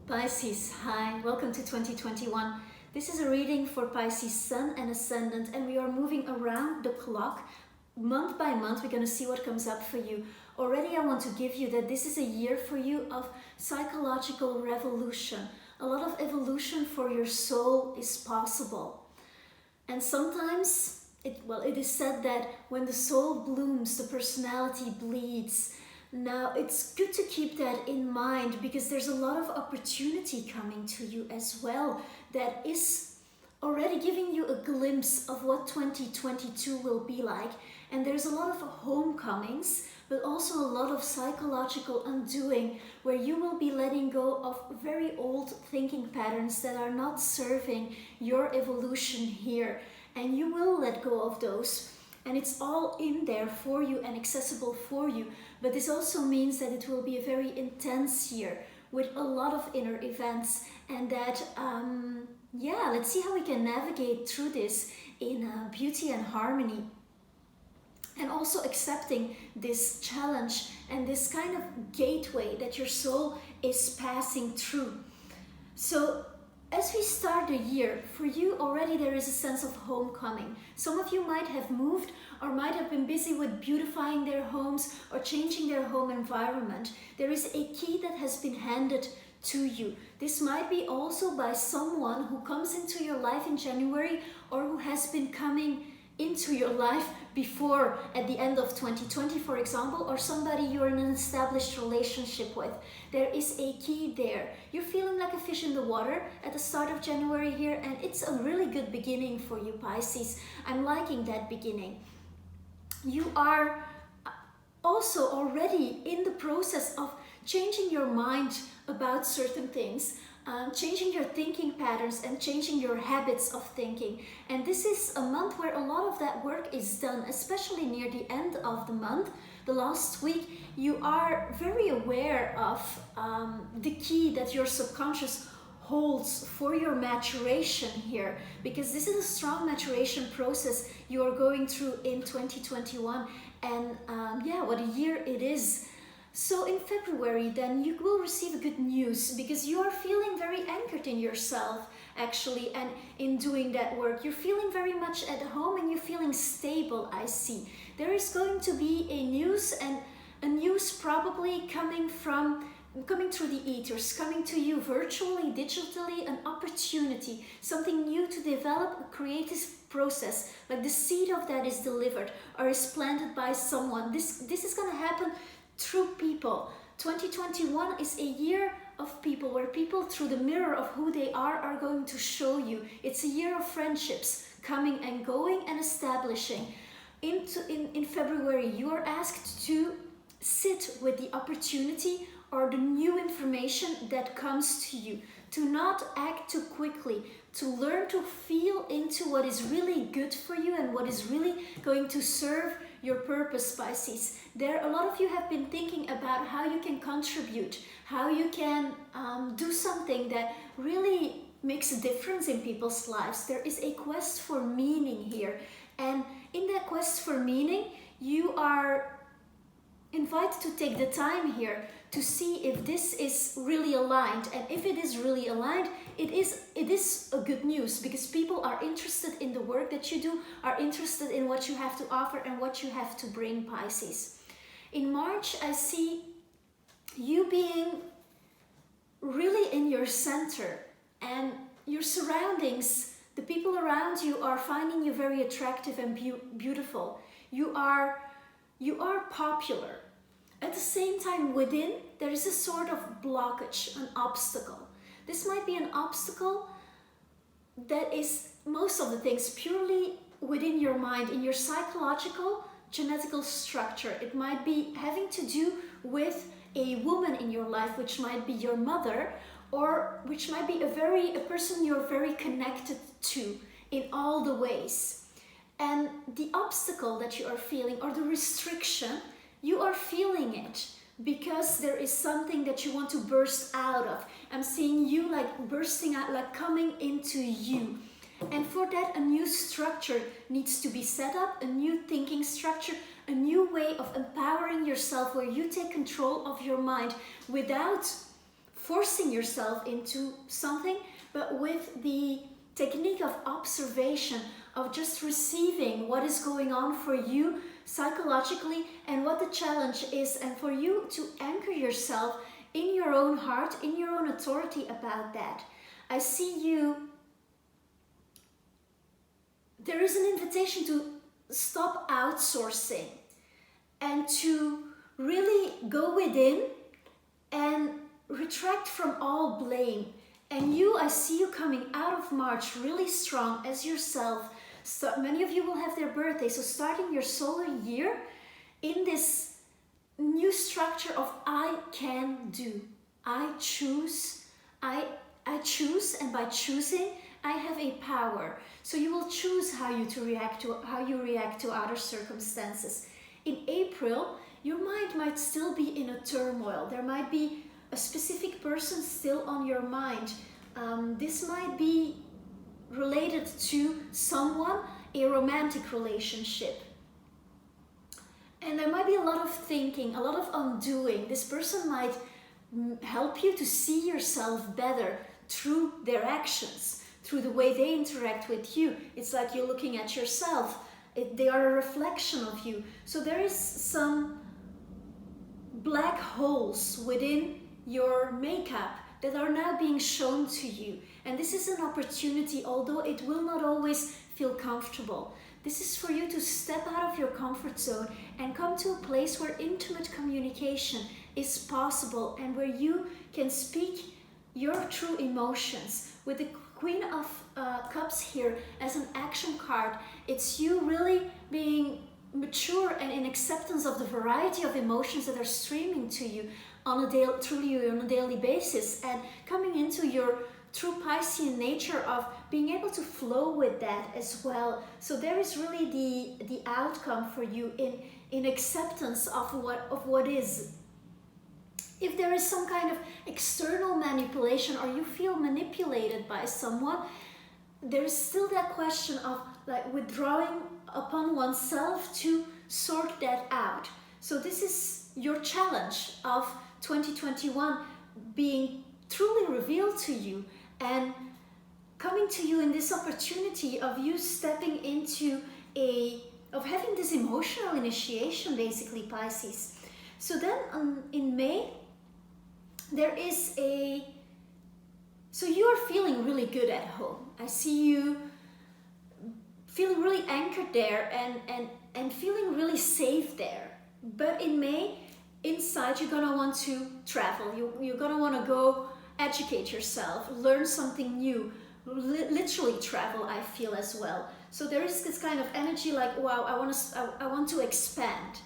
Pisces, hi, welcome to 2021. This is a reading for Pisces Sun and Ascendant, and we are moving around the clock. Month by month, we're going to see what comes up for you. Already I want to give you that this is a year for you of psychological revolution. A lot of evolution for your soul is possible. And sometimes, it is said that when the soul blooms, the personality bleeds. Now, it's good to keep that in mind because there's a lot of opportunity coming to you as well that is already giving you a glimpse of what 2022 will be like. And there's a lot of homecomings, but also a lot of psychological undoing where you will be letting go of very old thinking patterns that are not serving your evolution here. And you will let go of those. And it's all in there for you and accessible for you. But this also means that it will be a very intense year with a lot of inner events. And that, let's see how we can navigate through this in beauty and harmony. And also accepting this challenge and this kind of gateway that your soul is passing through. So, as we start the year, for you already there is a sense of homecoming. Some of you might have moved or might have been busy with beautifying their homes or changing their home environment. There is a key that has been handed to you. This might be also by someone who comes into your life in January or who has been coming into your life before at the end of 2020, for example, or somebody you're in an established relationship with. There is a key there. You're feeling like a fish in the water at the start of January here, and it's a really good beginning for you, Pisces. I'm liking that beginning. You are also already in the process of changing your mind about certain things. Changing your thinking patterns and changing your habits of thinking. And this is a month where a lot of that work is done, especially near the end of the month. The last week, you are very aware of the key that your subconscious holds for your maturation here, because this is a strong maturation process you are going through in 2021. And what a year it is. So in February, then you will receive good news because you are feeling very anchored in yourself, actually, and in doing that work. You're feeling very much at home and you're feeling stable, I see. There is going to be a news probably coming through the ethers, coming to you virtually, digitally, an opportunity, something new to develop, a creative process, like the seed of that is delivered or is planted by someone. This is going to happen through people. 2021 is a year of people where people through the mirror of who they are going to show you. It's a year of friendships coming and going and establishing. In February, you are asked to sit with the opportunity or the new information that comes to you, to not act too quickly, to learn to feel into what is really good for you and what is really going to serve your purpose, Pisces. A lot of you have been thinking about how you can contribute, how you can do something that really makes a difference in people's lives. There is a quest for meaning here. And in that quest for meaning, you are invited to take the time here to see if this is really aligned. And if it is really aligned, it is a good news because people are interested in the work that you do, are interested in what you have to offer and what you have to bring, Pisces. In March, I see you being really in your center and your surroundings. The people around you are finding you very attractive and beautiful. You are popular. At the same time, within, there is a sort of blockage, an obstacle. This might be an obstacle that is most of the things purely within your mind, in your psychological, genetical structure. It might be having to do with a woman in your life, which might be your mother, or which might be a person you're very connected to in all the ways. And the obstacle that you are feeling, or the restriction, you are feeling it because there is something that you want to burst out of. I'm seeing you like bursting out, like coming into you. And for that, a new structure needs to be set up, a new thinking structure, a new way of empowering yourself where you take control of your mind without forcing yourself into something, but with the technique of observation, of just receiving what is going on for you psychologically and what the challenge is, and for you to anchor yourself in your own heart, in your own authority about that. I see you, there is an invitation to stop outsourcing and to really go within and retract from all blame. And you, I see you coming out of March really strong as yourself. Many of you will have their birthday, so starting your solar year in this new structure of I can do, I choose, I choose, and by choosing, I have a power. So you will choose how you react to other circumstances. In April, your mind might still be in a turmoil. There might be a specific person still on your mind. This might be related to someone, a romantic relationship. And there might be a lot of thinking, a lot of undoing. This person might help you to see yourself better through their actions, through the way they interact with you. It's like you're looking at yourself. They are a reflection of you. So there is some black holes within your makeup that are now being shown to you. And this is an opportunity, although it will not always feel comfortable. This is for you to step out of your comfort zone and come to a place where intimate communication is possible and where you can speak your true emotions. With the Queen of Cups here as an action card, it's you really being mature and in acceptance of the variety of emotions that are streaming to you on a daily basis, and coming into your true Piscean nature of being able to flow with that as well. So there is really the outcome for you in acceptance of what is. If there is some kind of external manipulation or you feel manipulated by someone, there is still that question of like withdrawing upon oneself to sort that out. So this is your challenge of 2021 being truly revealed to you and coming to you in this opportunity of you stepping into of having this emotional initiation, basically, Pisces. So then in May, there is so you are feeling really good at home. I see you feeling really anchored there and feeling really safe there. But in May, inside, you're gonna want to travel. You're gonna want to go educate yourself, learn something new, literally travel, I feel, as well. So there is this kind of energy like, wow, I want to expand.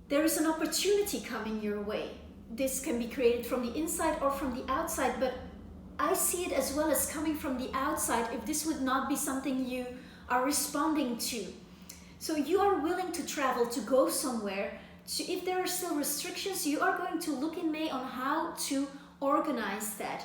There is an opportunity coming your way. This can be created from the inside or from the outside, but I see it as well as coming from the outside if this would not be something you are responding to. So you are willing to travel, to go somewhere. If there are still restrictions, you are going to look in May on how to organize that.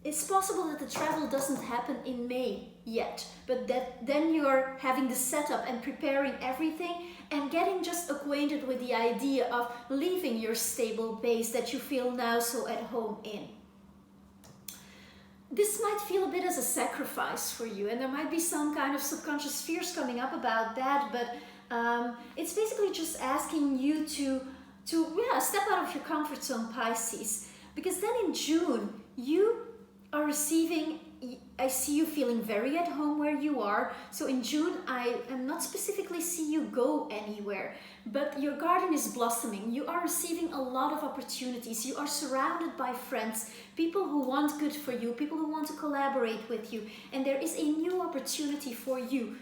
It's possible that the travel doesn't happen in May yet, but then you are having the setup and preparing everything and getting just acquainted with the idea of leaving your stable base that you feel now so at home in. This might feel a bit as a sacrifice for you, and there might be some kind of subconscious fears coming up about that, but it's basically just asking you to step out of your comfort zone, Pisces, because then in June you are receiving, I see you feeling very at home where you are. So in June, I am not specifically see you go anywhere, but your garden is blossoming. You are receiving a lot of opportunities. You are surrounded by friends, people who want good for you, people who want to collaborate with you, and there is a new opportunity for you.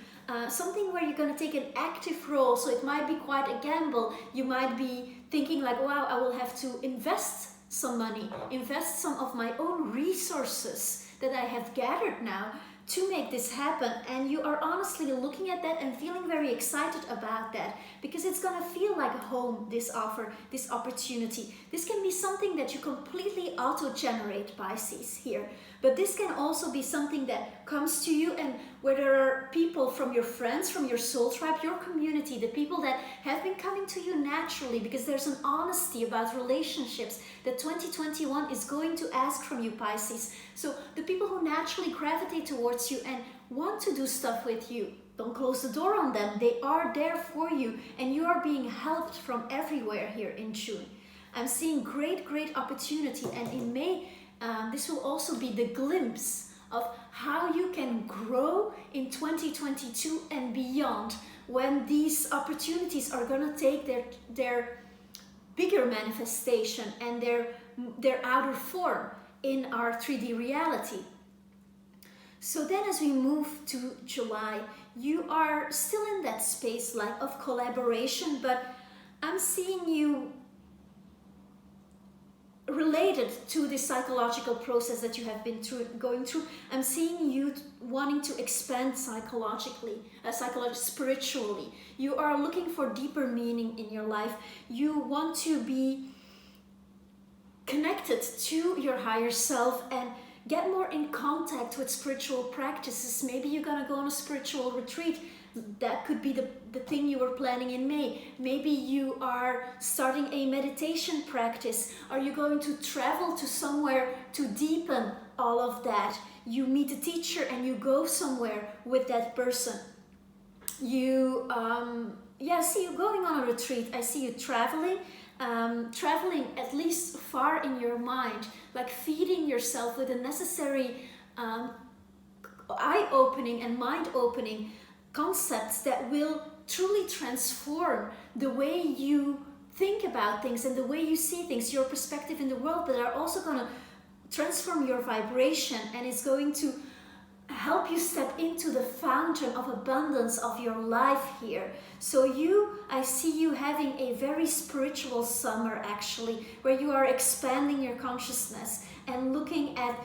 Something where you're going to take an active role, so it might be quite a gamble. You might be thinking like, wow, I will have to invest some money, invest some of my own resources that I have gathered now to make this happen, and you are honestly looking at that and feeling very excited about that, because it's gonna feel like a home, this offer, this opportunity. This can be something that you completely auto-generate, Pisces, here, but this can also be something that comes to you, and where there are people from your friends, from your soul tribe, your community, the people that have been coming to you naturally, because there's an honesty about relationships that 2021 is going to ask from you, Pisces. So the people who naturally gravitate towards you and want to do stuff with you, don't close the door on them. They are there for you, and you are being helped from everywhere here in June. I'm seeing great opportunity, and in May, this will also be the glimpse of how you can grow in 2022 and beyond, when these opportunities are going to take their bigger manifestation and their outer form in our 3D reality. So then as we move to July, you are still in that space like of collaboration, but I'm seeing you related to the psychological process that you have been going through. I'm seeing you wanting to expand psychologically, spiritually. You are looking for deeper meaning in your life. You want to be connected to your higher self and get more in contact with spiritual practices. Maybe you're gonna go on a spiritual retreat. That could be the thing you were planning in May. Maybe you are starting a meditation practice. Are you going to travel to somewhere to deepen all of that? You meet a teacher and you go somewhere with that person. You, I see you going on a retreat. I see you traveling. Traveling at least far in your mind, like feeding yourself with the necessary eye-opening and mind-opening concepts that will truly transform the way you think about things and the way you see things, your perspective in the world, but are also going to transform your vibration, and it's going to help you step into the fountain of abundance of your life here. So I see you having a very spiritual summer actually, where you are expanding your consciousness and looking at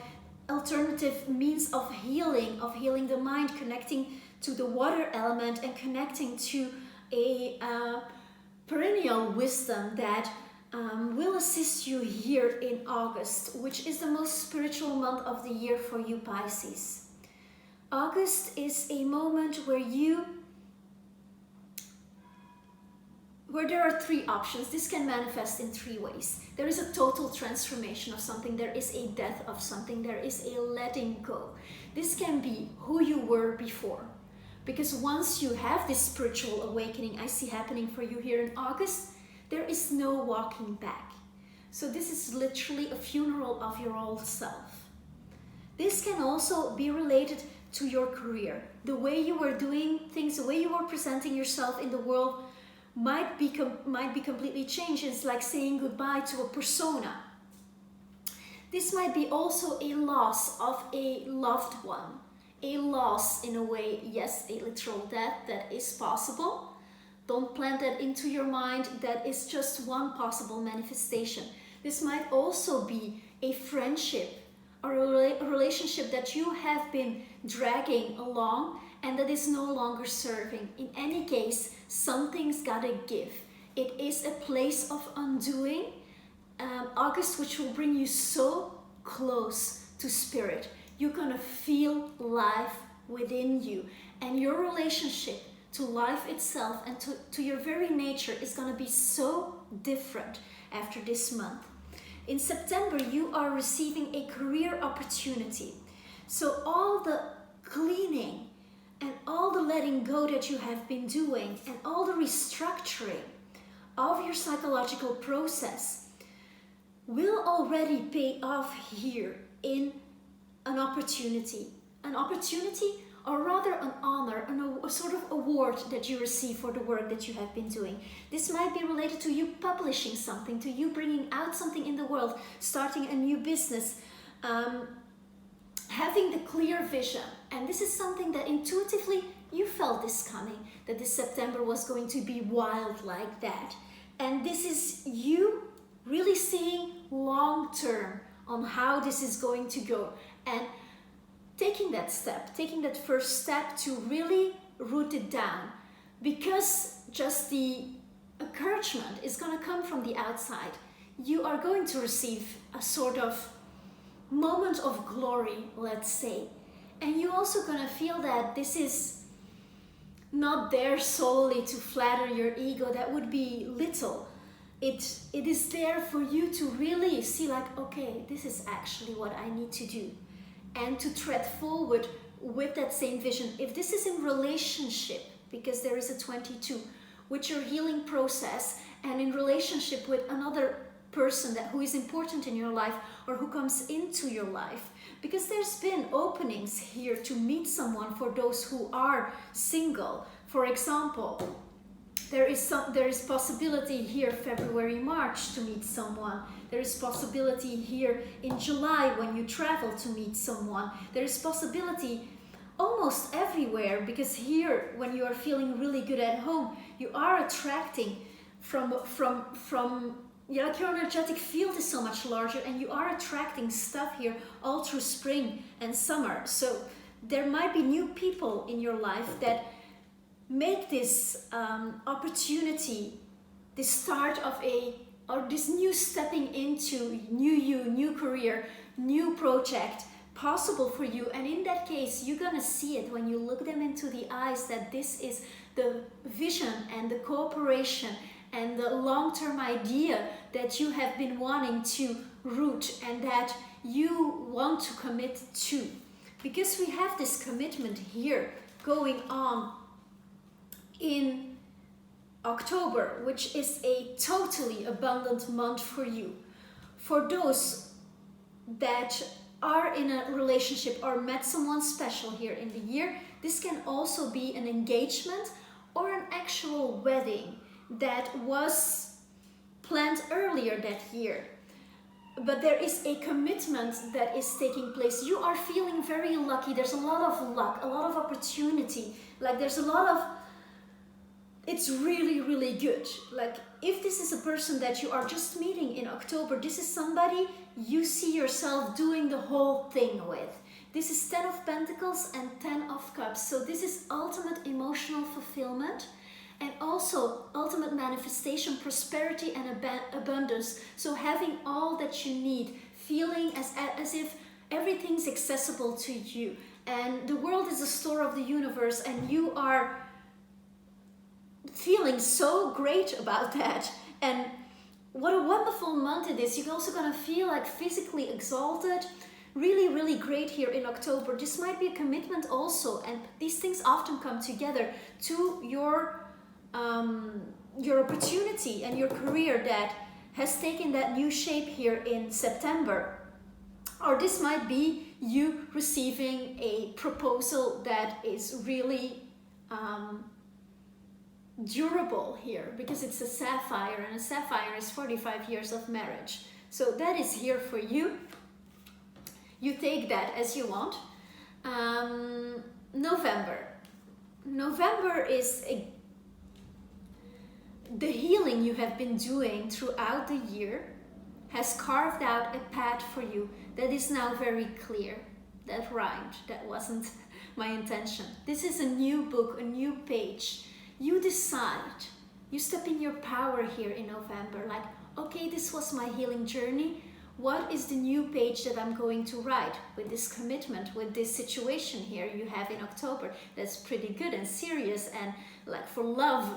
alternative means of healing the mind, connecting to the water element and connecting to a perennial wisdom that will assist you here in August, which is the most spiritual month of the year for you, Pisces. August is a moment where there are three options. This can manifest in three ways. There is a total transformation of something. There is a death of something. There is a letting go. This can be who you were before. Because once you have this spiritual awakening I see happening for you here in August, there is no walking back. So this is literally a funeral of your old self. This can also be related to your career. The way you were doing things, the way you were presenting yourself in the world might be completely changed. It's like saying goodbye to a persona. This might be also a loss of a loved one. A loss in a way, yes, a literal death, that is possible. Don't plant that into your mind. That is just one possible manifestation. This might also be a friendship or a relationship that you have been dragging along and that is no longer serving. In any case, something's gotta give. It is a place of undoing. August, which will bring you so close to spirit. You're gonna feel life within you, and your relationship to life itself and to your very nature is gonna be so different after this month. In September, you are receiving a career opportunity. So all the cleaning and all the letting go that you have been doing and all the restructuring of your psychological process will already pay off here in an opportunity, or rather an honor, a sort of award that you receive for the work that you have been doing. This might be related to you publishing something, to you bringing out something in the world, starting a new business, having the clear vision. And this is something that intuitively you felt this coming, that this September was going to be wild like that. And this is you really seeing long term on how this is going to go. And taking that step, taking that first step to really root it down, because just the encouragement is going to come from the outside. You are going to receive a sort of moment of glory, let's say, and you're also going to feel that this is not there solely to flatter your ego. That would be little. It is there for you to really see like, okay, this is actually what I need to do, and to tread forward with that same vision. If this is in relationship, because there is a 22, with your healing process, and in relationship with another person who is important in your life, or who comes into your life, because there's been openings here to meet someone for those who are single. For example, there is possibility here February, March to meet someone. There is possibility here in July when you travel to meet someone. There is possibility almost everywhere, because here when you are feeling really good at home, you are attracting from like your energetic field is so much larger, and you are attracting stuff here all through spring and summer. So there might be new people in your life that make this opportunity, the start of this new stepping into new you, new career, new project possible for you. And in that case, you're gonna see it when you look them into the eyes, that this is the vision and the cooperation and the long-term idea that you have been wanting to root and that you want to commit to. Because we have this commitment here going on in October, which is a totally abundant month for you. For those that are in a relationship or met someone special here in the year, this can also be an engagement or an actual wedding that was planned earlier that year. But there is a commitment that is taking place. You are feeling very lucky. There's a lot of luck, a lot of opportunity. Like there's a lot of, it's really, really good. Like if this is a person that you are just meeting in October, this is somebody you see yourself doing the whole thing with. This is 10 of Pentacles and 10 of Cups. So this is ultimate emotional fulfillment, and also ultimate manifestation, prosperity and abundance. So having all that you need, feeling as if everything's accessible to you. And the world is a store of the universe, and you are feeling so great about that. And what a wonderful month it is. You're also gonna feel like physically exalted. Really, really great here in October. This might be a commitment also, and these things often come together to your opportunity and your career that has taken that new shape here in September. Or this might be you receiving a proposal that is really durable here, because it's a sapphire, and a sapphire is 45 years of marriage. So that is here for you. You take that as you want. November is the healing you have been doing throughout the year has carved out a path for you that is now very clear. That rhymed. That wasn't my intention. This is a new book, a new page. You decide. You step in your power here in November. Like, okay, this was my healing journey. What is the new page that I'm going to write with this commitment, with this situation here you have in October? That's pretty good and serious, and like for love,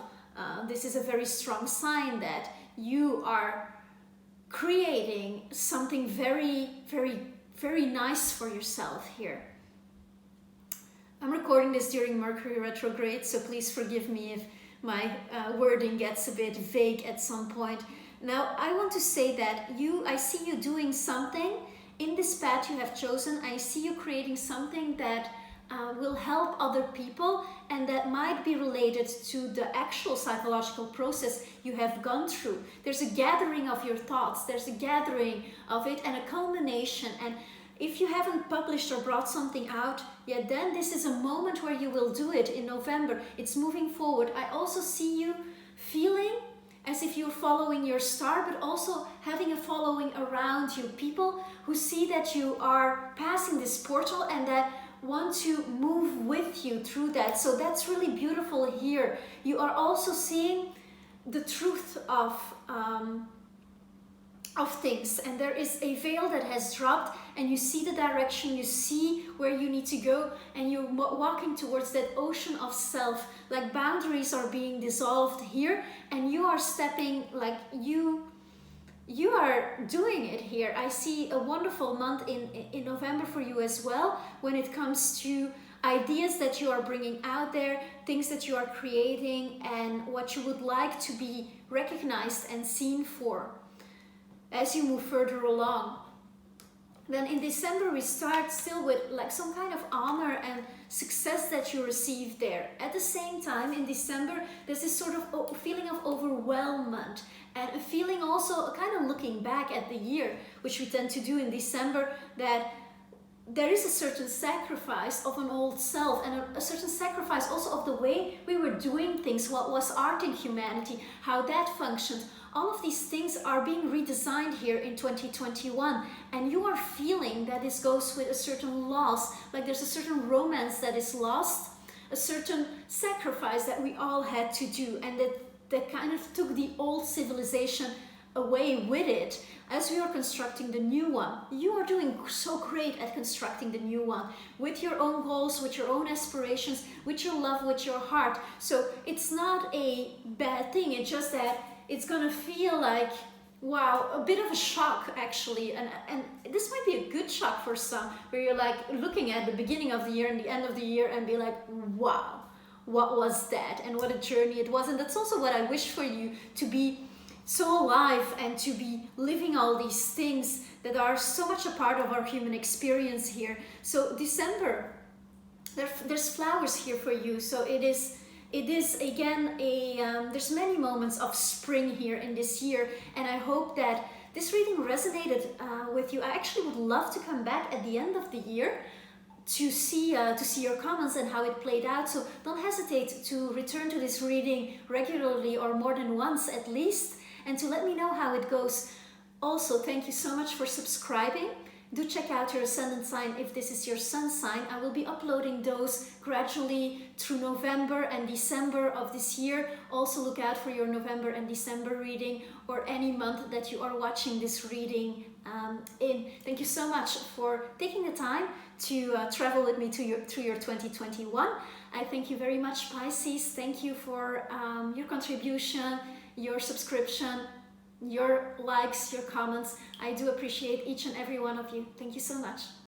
this is a very strong sign that you are creating something very, very, very nice for yourself here. I'm recording this during Mercury retrograde, so please forgive me if my wording gets a bit vague at some point. Now, I want to say that I see you doing something in this path you have chosen. I see you creating something that will help other people, and that might be related to the actual psychological process you have gone through. There's a gathering of your thoughts, there's a gathering of it, and a culmination. And if you haven't published or brought something out yet, then this is a moment where you will do it in November. It's moving forward. I also see you feeling as if you're following your star, but also having a following around you. People who see that you are passing this portal, and that want to move with you through that. So that's really beautiful here. You are also seeing the truth of things, and there is a veil that has dropped, and you see the direction, you see where you need to go, and you're walking towards that ocean of self. Like boundaries are being dissolved here, and you are stepping, like you are doing it here. I see a wonderful month in November for you as well, when it comes to ideas that you are bringing out there, things that you are creating, and what you would like to be recognized and seen for as you move further along. Then in December we start still with like some kind of honor and success that you receive there. At the same time, in December, there's this sort of feeling of overwhelmment, and a feeling also kind of looking back at the year, which we tend to do in December, that there is a certain sacrifice of an old self, and a certain sacrifice also of the way we were doing things, what was art in humanity, how that functioned. All of these things are being redesigned here in 2021, and you are feeling that this goes with a certain loss, like there's a certain romance that is lost, a certain sacrifice that we all had to do, and that kind of took the old civilization away with it. As we are constructing the new one, you are doing so great at constructing the new one with your own goals, with your own aspirations, with your love, with your heart. So it's not a bad thing, it's just that it's gonna feel like, wow, a bit of a shock actually, and this might be a good shock for some, where you're like looking at the beginning of the year and the end of the year and be like, wow, what was that, and what a journey it was. And that's also what I wish for you, to be so alive and to be living all these things that are so much a part of our human experience here. So December, there's flowers here for you. So it is again there's many moments of spring here in this year, and I hope that this reading resonated with you. I actually would love to come back at the end of the year to see your comments and how it played out. So don't hesitate to return to this reading regularly, or more than once at least, and to let me know how it goes. Also, thank you so much for subscribing. Do check out your ascendant sign if this is your sun sign. I will be uploading those gradually through November and December of this year. Also look out for your November and December reading, or any month that you are watching this reading in. Thank you so much for taking the time to travel with me through your 2021. I thank you very much, Pisces. Thank you for your contribution, your subscription, your likes, your comments. I do appreciate each and every one of you. Thank you so much.